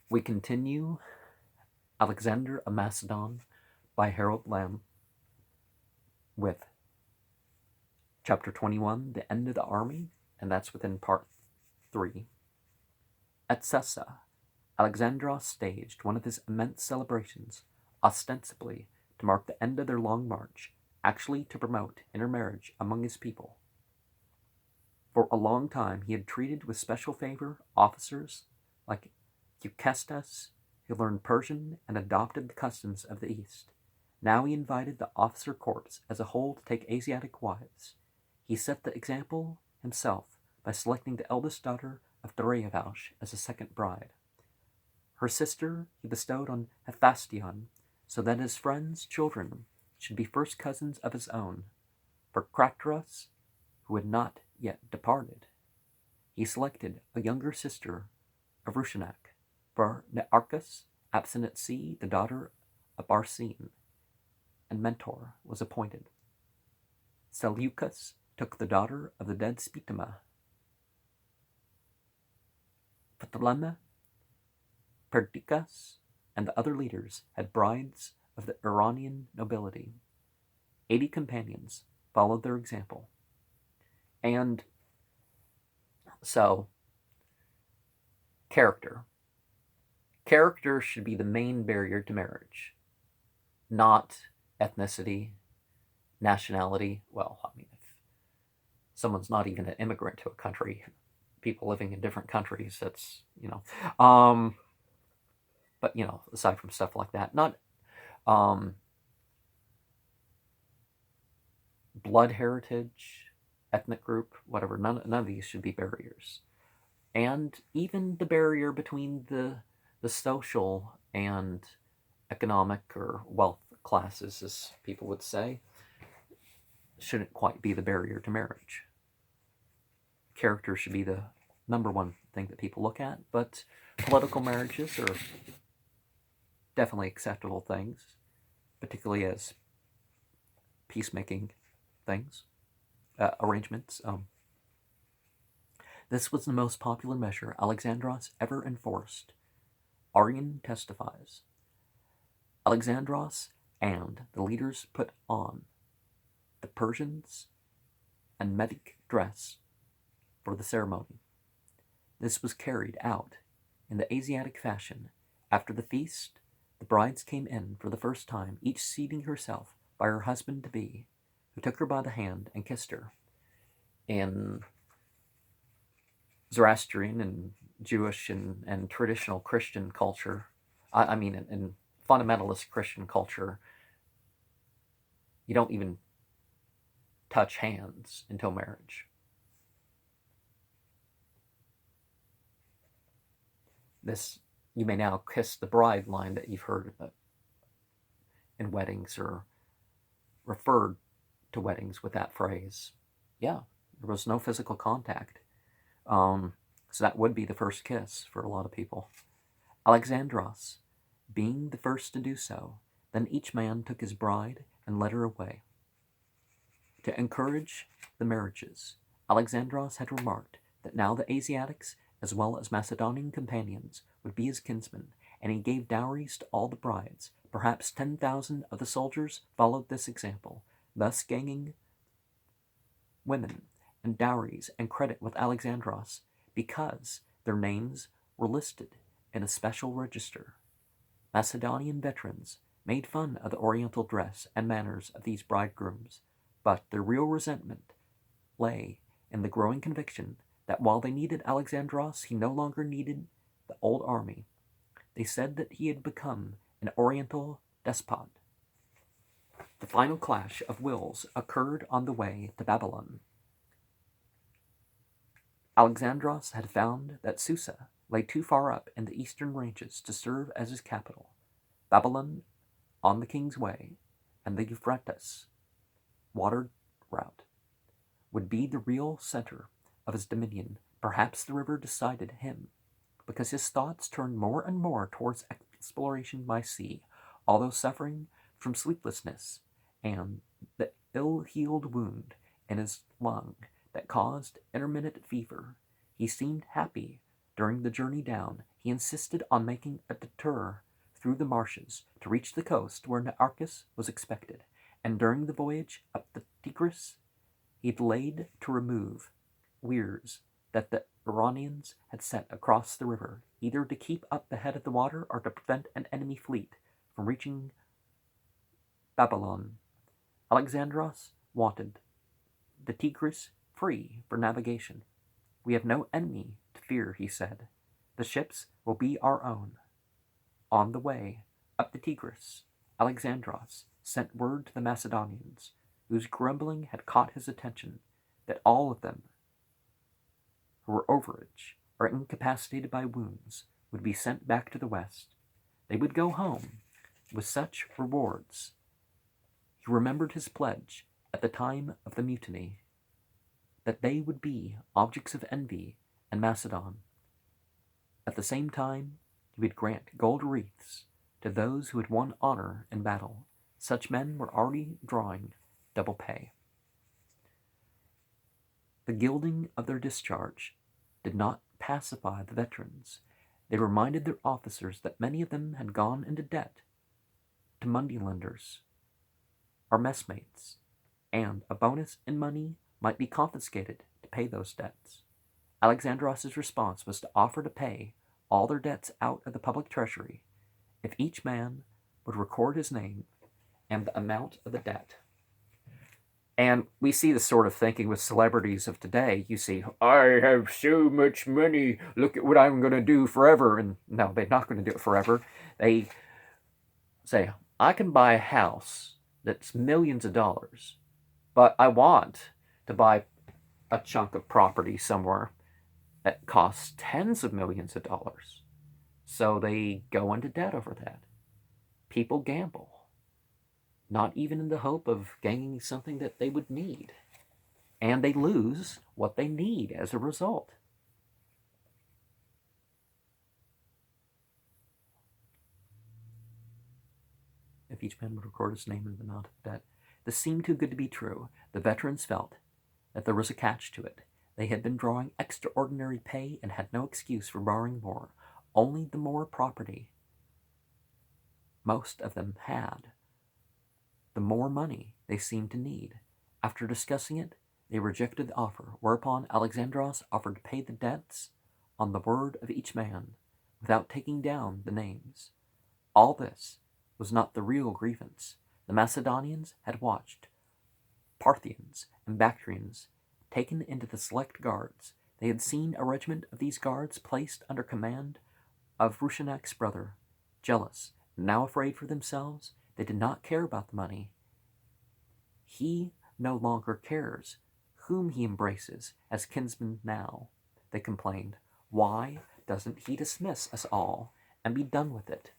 We continue Alexander of Macedon by Harold Lamb with chapter 21, The End of the Army, and that's within part 3. At Sessa, Alexandros staged one of his immense celebrations, ostensibly to mark the end of their long march, actually to promote intermarriage among his people. For a long time he had treated with special favor officers like Eucestus, who learned Persian and adopted the customs of the East. Now he invited the officer corps as a whole to take Asiatic wives. He set the example himself by selecting the eldest daughter of Dariush as a second bride. Her sister he bestowed on Hephaestion, so that his friends' children should be first cousins of his own. For Craterus, who had not yet departed, he selected a younger sister of Rushanak. For Nearchus, absent at sea, the daughter of Arsene, and Mentor was appointed. Seleucus took the daughter of the dead Spitama. Ptolemy, Perdiccas, and the other leaders had brides of the Iranian nobility. 80 companions followed their example. And so, character. Character should be the main barrier to marriage, not ethnicity, nationality. Well, I mean, if someone's not even an immigrant to a country, people living in different countries, that's, but, aside from stuff like that, not blood heritage, ethnic group, whatever, none of these should be barriers. And even the barrier between the social and economic or wealth classes, as people would say, shouldn't quite be the barrier to marriage. Character should be the number one thing that people look at, but political marriages are definitely acceptable things, particularly as peacemaking things, arrangements. This was the most popular measure Alexandros ever enforced. Arian testifies. Alexandros and the leaders put on the Persians and Medic dress for the ceremony. This was carried out in the Asiatic fashion. After the feast, the brides came in for the first time, each seating herself by her husband-to-be, who took her by the hand and kissed her. In Zoroastrian and Jewish and traditional Christian culture, in fundamentalist Christian culture, you don't even touch hands until marriage. This, you may now kiss the bride line that you've heard in weddings, or referred to weddings with that phrase. Yeah, there was no physical contact. So that would be the first kiss for a lot of people. Alexandros, being the first to do so, then each man took his bride and led her away. To encourage the marriages, Alexandros had remarked that now the Asiatics, as well as Macedonian companions, would be his kinsmen, and he gave dowries to all the brides. Perhaps 10,000 of the soldiers followed this example, thus gaining women and dowries and credit with Alexandros, because their names were listed in a special register. Macedonian veterans made fun of the oriental dress and manners of these bridegrooms, but their real resentment lay in the growing conviction that while they needed Alexandros, he no longer needed the old army. They said that he had become an oriental despot. The final clash of wills occurred on the way to Babylon. Alexandros had found that Susa lay too far up in the eastern ranges to serve as his capital. Babylon, on the king's way, and the Euphrates water route, would be the real center of his dominion. Perhaps the river decided him, because his thoughts turned more and more towards exploration by sea, although suffering from sleeplessness and the ill-healed wound in his lung that caused intermittent fever. He seemed happy During the journey down, he insisted on making a detour through the marshes to reach the coast where Nearchus was expected, and during the voyage up the Tigris, he delayed to remove weirs that the Iranians had set across the river, either to keep up the head of the water or to prevent an enemy fleet from reaching Babylon. Alexandros wanted the Tigris free for navigation. We have no enemy to fear, he said. The ships will be our own. On the way up the Tigris, Alexandros sent word to the Macedonians, whose grumbling had caught his attention, that all of them who were overage or incapacitated by wounds would be sent back to the west. They would go home with such rewards. He remembered his pledge at the time of the mutiny, that they would be objects of envy in Macedon. At the same time, he would grant gold wreaths to those who had won honor in battle. Such men were already drawing double pay. The gilding of their discharge did not pacify the veterans. They reminded their officers that many of them had gone into debt to moneylenders or messmates, and a bonus in money might be confiscated to pay those debts. Alexandros' response was to offer to pay all their debts out of the public treasury if each man would record his name and the amount of the debt. And we see this sort of thinking with celebrities of today. You see, I have so much money, look at what I'm going to do forever. And no, they're not going to do it forever. They say, I can buy a house that's millions of dollars, but I want to buy a chunk of property somewhere that costs tens of millions of dollars. So they go into debt over that. People gamble, not even in the hope of gaining something that they would need. And they lose what they need as a result. If each man would record his name and the amount of debt. This seemed too good to be true. The veterans felt that there was a catch to it. They had been drawing extraordinary pay and had no excuse for borrowing more. Only the more property most of them had, the more money they seemed to need. After discussing it, they rejected the offer, whereupon Alexandros offered to pay the debts on the word of each man, without taking down the names. All this was not the real grievance. The Macedonians had watched Parthians and Bactrians taken into the select guards. They had seen a regiment of these guards placed under command of Rushenak's brother. Jealous, now afraid for themselves, they did not care about the money. He no longer cares whom he embraces as kinsman now, they complained. Why doesn't he dismiss us all and be done with it?